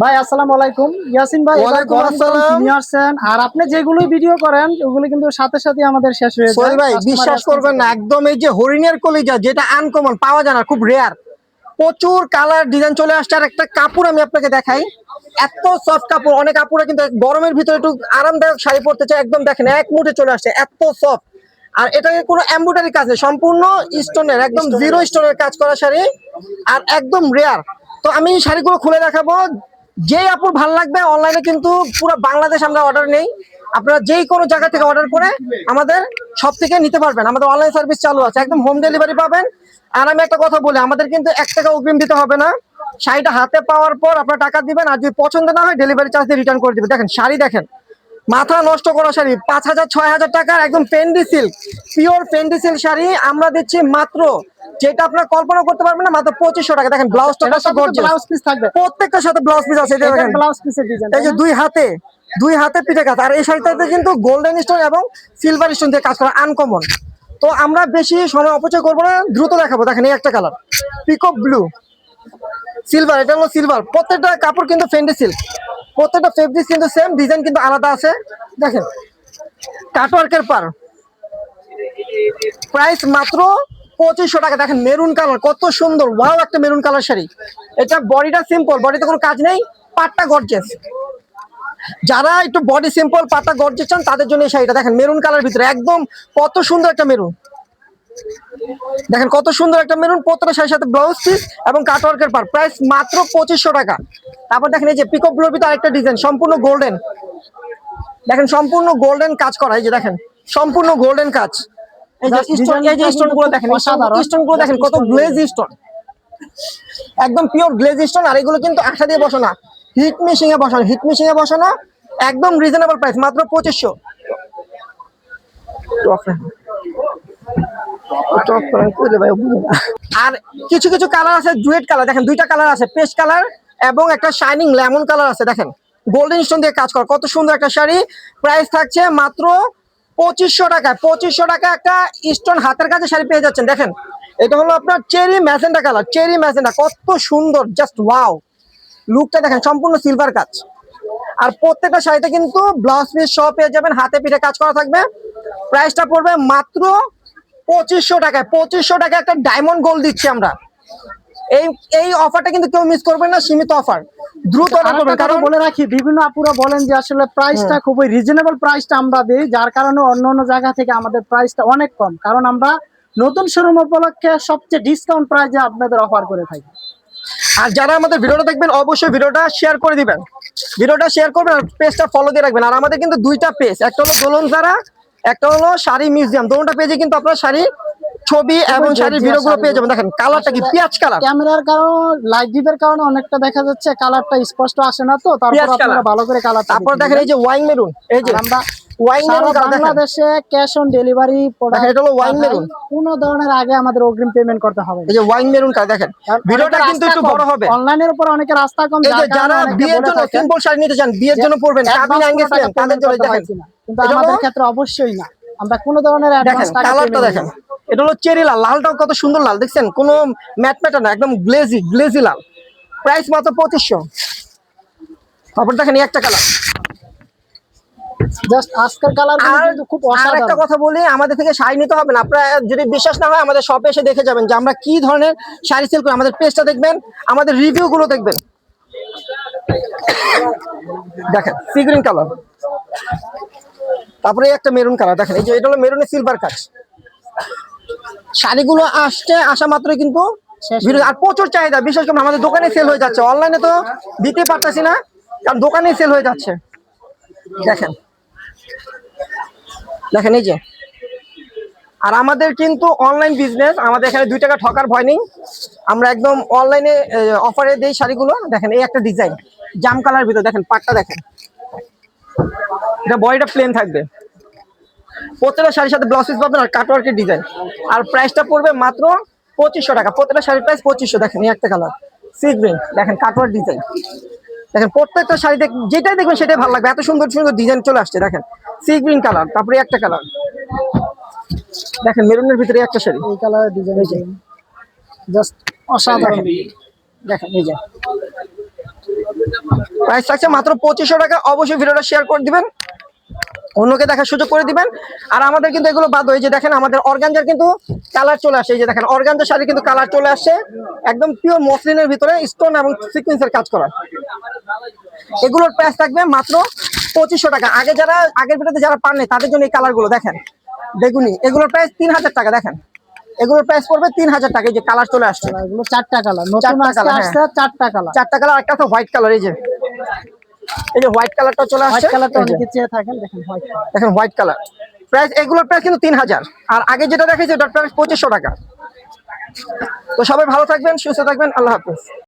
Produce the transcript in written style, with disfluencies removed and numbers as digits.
ভাই আসসালামু আলাইকুম। ইয়াসিন ভাই, এবার ওয়ালাইকুম গরম গরম আসসালাম। নিয়ে আসছেন, আর আপনি যেগুলো ভিডিও করেন ওগুলো কিন্তু সাথে সাথে আমাদের শেষ হয়ে যায়। সোহেল ভাই কাস্টমার বিশ্বাস রেসপন্স করবেন না, একদম এই যে হরিণের কলিজা যেটা আনকমন পাওয়া যায় না, খুব রেয়ার, প্রচুর কালার ডিজাইন চলে আসছে। আর একটা কাপড় আমি আপনাকে দেখাই, এত সফট কাপড়। অনেক কাপড়ে কিন্তু গরমের ভিতরে একটু আরামদায়ক শাড়ি পরতে চাই, একদম দেখেন এক মুঠে চলে আসছে, এত সফট। আর এটাকে কোনো এমব্রয়ডারি কাজ নেই, সম্পূর্ণ স্টোনের, একদম জিরো স্টোনের কাজ করা শাড়ি, আর একদম রেয়ার। তো আমি শাড়িগুলো খুলে দেখাবো, যে আপুর ভালো লাগবে। অনলাইনে কিন্তু পুরো বাংলাদেশ আমরা অর্ডার নেই, আপনারা যেই কোনো জায়গা থেকে অর্ডার করে আমাদের সব থেকে নিতে পারবেন। আমাদের অনলাইন সার্ভিস চালু আছে, একদম হোম ডেলিভারি পাবেন। আর আমি একটা কথা বলি, আমাদের কিন্তু 1 টাকা অগ্রিম দিতে হবে না। শাড়িটা হাতে পাওয়ার পর আপনার টাকা দিবেন, আর যদি পছন্দ না হয় ডেলিভারি চার্জ দিয়ে রিটার্ন করে দিবেন। দেখেন শাড়ি, দেখেন মাথা নষ্ট করা শাড়ি, 5,000 6,000 টাকার একদম Fendi silk, pure Fendi silk sari আমরা দিচ্ছি মাত্র, যেটা আপনারা কল্পনা করতে পারবেন না, মাত্র 2500 টাকা। দেখেন ব্লাউজটা কত গর্জিয়াস, ব্লাউজ পিস থাকবে, প্রত্যেকটার সাথে ব্লাউজ পিস আছে। এটা দেখেন, ব্লাউজ পিসের ডিজাইন, এই যে দুই হাতে পিঠে কাজ। আর এই শাড়িটাতে কিন্তু গোল্ডেন স্টোন এবং সিলভার স্টোন দিয়ে কাজ করা, আনকমন। তো আমরা বেশি সময় অপচয় করবো না, দ্রুত দেখাবো। দেখেন এই একটা কালার, পিকক ব্লু সিলভার, এটা হলো সিলভার। প্রত্যেকটা কাপড় কিন্তু ফেন্ডি সিল্ক, প্রত্যেকটা ফেব্রিক কিন্তু সেম, ডিজাইন কিন্তু আলাদা আছে। দেখেন কাটওয়ার্কের পার, প্রাইস মাত্র 2500 টাকা। দেখেন মেরুন কালার, কত সুন্দর, ওয়াও একটা মেরুন কালার শাড়ি। এটা বডিটা সিম্পল, বডিতে কোনো কাজ নেই, পাটটা গর্জিয়াস। যারা একটু বডি সিম্পল পাতা গর্জে চান তাদের জন্য এই শাড়িটা। দেখেন মেরুন কালার ভিতরে, একদম কত সুন্দর একটা মেরুন, দেখেন কত সুন্দর একটা মেরুন। প্রত্যেকটা শাড়ির সাথে ব্লাউজ পিস এবং কাটওয়ার্কের পার, প্রাইস মাত্র 2500 টাকা। তারপর দেখেন এই যে পিকক ব্লুর ভিতরে আরেকটা ডিজাইন, সম্পূর্ণ গোল্ডেন, দেখেন সম্পূর্ণ গোল্ডেন কাজ করা। এই যে দেখেন সম্পূর্ণ গোল্ডেন কাজ। এই যে স্টোন, এই যে স্টোন গুলো দেখেন, স্টোন গুলো দেখেন কত গ্লেজ স্টোন, একদম পিওর গ্লেজ স্টোন। আর এগুলো কিন্তু আঠা দিয়ে বসানো, হিট মেশিং এ বসানো, একদম রিজনেবল প্রাইস, মাত্র 2500। আর কিছু কিছু কালার আছে ডুয়েট কালার, দেখেন দুইটা কালার আছে, পেস্ট কালার এবং একটা শাইনিং লেমন কালার আছে। দেখেন গোল্ডেন স্টোন দিয়ে কাজ করা, কত সুন্দর একটা শাড়ি। প্রাইস থাকছে মাত্র 2500 টাকায়। 2500 টাকা একটা স্টোন হাতের কাছে শাড়ি পেয়ে যাচ্ছেন। দেখেন এটা হলো আপনার cherry magenta colour, cherry magenta, কত সুন্দর, জাস্ট ওয়াও। লুকটা দেখেন, সম্পূর্ণ সিলভার কাজ। আর প্রত্যেকটা শাড়িতে কিন্তু ব্লাউজ পিস সহ পেয়ে যাবেন, হাতে পিঠে কাজ করা থাকবে। প্রাইসটা পড়বে মাত্র 2500 টাকায়। 2500 টাকা একটা ডায়মন্ড গোল্ড দিচ্ছি আমরা। এই এই অফারটা কিন্তু কেউ মিস করবেন না, সীমিত অফার, দ্রুত অর্ডার করবেন। কারণ বলে রাখি, বিভিন্ন আপুরা বলেন যে আসলে প্রাইসটা খুবই রিজনেবল প্রাইসটা আমরা দিই, যার কারণে অন্য অন্য জায়গা থেকে আমাদের প্রাইসটা অনেক কম, কারণ আমরা নতুন শোরুম উপলক্ষে সবচেয়ে ডিসকাউন্ট প্রাইসে আপনাদের অফার করে থাকি। আর যারা আমাদের ভিডিওটা দেখবেন অবশ্যই ভিডিওটা শেয়ার করে দিবেন, ভিডিওটা শেয়ার করবেন আর পেজটা ফলো দিয়ে রাখবেন। আর আমাদের কিন্তু দুইটা পেজ, একটা হলো দোলন যারা, একটা হলো শাড়ি মিউজিয়াম। দুটোটা পেজে কিন্তু আপনারা শাড়ি ছবি এবং শাড়ির ভিডিওগুলো পেয়ে যাবেন। দেখেন কালারটা কি পেঁয়াজ কালার, ক্যামেরার কারণে লাইট ডিপের কারণে অনেকটা দেখা যাচ্ছে কালারটা স্পষ্ট আসে না, তো তারপর আপনারা ভালো করে কালার। তারপর দেখেন এই যে ওয়াইন মেরুন, এই যে আমরা ওয়াইন মেরুন কালার, বাংলাদেশে ক্যাশ অন ডেলিভারি প্রোডাক্ট, এটা হলো ওয়াইন মেরুন, কোনো ধরনের আগে আমাদের অগ্রিম পেমেন্ট করতে হবে। এই যে ওয়াইন মেরুন কালার, দেখেন ভিডিওটা কিন্তু একটু বড় হবে। অনলাইনের উপর অনেকে রাস্তা কম, এই যে যারা বিয়ের জন্য সিম্পল শাড়ি নিতে চান, বিয়ের জন্য পরবেন, কাবিন এনগেজমেন্ট, তাদের জন্য দেখেন। কিন্তু আমাদের ক্ষেত্রে অবশ্যই না, আমরা কোনো ধরনের অ্যাডভান্স টাকা কালারটা দেখেন, এটা হলো চেরি লাল, লালটাও কত সুন্দর লাল, দেখছেন কোনো ম্যাট ম্যাট না, একদম গ্লেজি লাল। প্রাইস মাত্র 2500। তারপর দেখেন একটা কালার, জাস্ট আজকের কালারগুলো কিন্তু খুব অসাধারণ। আর একটা কথা বলি, আমাদের থেকে শাড়ি নিতে হবে না, আপনারা যদি বিশ্বাস না হয় আমাদের শপে এসে দেখে যাবেন যে আমরা কি ধরনের শাড়ি সেল করি। আমাদের পেজটা দেখবেন, আমাদের রিভিউ গুলো দেখবেন। দেখেন সি গ্রিন কালার, তারপরে একটা মেরুন কালার, দেখেন এই যে এটা হলো মেরুনের সিলভার কাজ। শাড়িগুলো আসা মাত্র কিন্তু আর প্রচুর চাহিদা, বিশেষ করে আমাদের দোকানে সেল হয়ে যাচ্ছে, অনলাইনে তো দিতে পারতেছি না, কারণ দোকানে সেল হয়ে যাচ্ছে। দেখেন দেখেন এই যে, আর আমাদের কিন্তু অনলাইন বিজনেস, আমাদের এখানে 2 টাকা ঠকার ভয় নেই। আমরা একদম অনলাইনে অফারে দেই শাড়িগুলো। দেখেন এই একটা ডিজাইন জাম কালার ভিতরে, দেখেন পাটটা দেখেন, এটা বডিটা প্লেন থাকবে, প্রত্যেকটা শাড়ির সাথে ব্লাউজ পিস পাবেন আর কাটওয়ার্কের ডিজাইন। আর প্রাইসটা পড়বে মাত্র 2500 টাকা। প্রত্যেকটা শাড়ির প্রাইস 2500। দেখেন এই একটা কালার সি গ্রিন, দেখেন কাটওয়ার্ক ডিজাইন, দেখেন প্রত্যেকটা শাড়ি যেটাই দেখবেন সেটাই ভালো লাগবে, এত সুন্দর সুন্দর ডিজাইন চলে আসছে। দেখেন সি গ্রিন কালার, তারপরে একটা কালার, দেখেন মেরুনের ভিতরে একটা শাড়ি, এই কালারের ডিজাইন জাস্ট অসাধারণ। দেখেন এই যে প্রাইস থাকছে মাত্র 2500 টাকা। অবশ্যই ভিডিওটা শেয়ার করে দিবেন, অন্যকে দেখার সুযোগ করে দিবেন। আর আমাদের কিন্তু এগুলো বাদ, এই যে দেখেন আমাদের অর্গানজার কিন্তু কালার চলে আসে, এই যে দেখেন অর্গানজার শাড়ি কিন্তু কালার চলে আসছে, একদম পিওর মসলিনের ভিতরে স্টোন এবং সিকোয়েন্সের কাজ করা। এগুলোর প্রাইস থাকবে মাত্র 2500 টাকা। আগের ভিডিওতে যারা পান নাই তাদের জন্য এই কালার গুলো দেখেন, বেগুনি, এগুলোর প্রাইস 3000 টাকা। দেখেন এগুলোর প্রাইস পড়বে 3000 টাকা। এই যে কালার চলে আসছে, এগুলো 4টা কালার, নতুন চারটা আজকে colour, আসছে 4টা কালার। 4টা কালার, একটা তো হোয়াইট কালার, এই যে হোয়াইট কালারটা চলে হোয়াইট আসছে, কালারটা এই যে অনেকে চেয়ে থাকেন, দেখেন হোয়াইট কালার। দেখেন হোয়াইট কালার। প্রাইস এগুলোর প্রাইস কিন্তু 3000, আর আগে যেটা দেখেছি ওটার প্রাইস 2500 টাকা। তো সবাই ভালো থাকবেন, সুস্থ থাকবেন, আল্লাহ হাফেজ।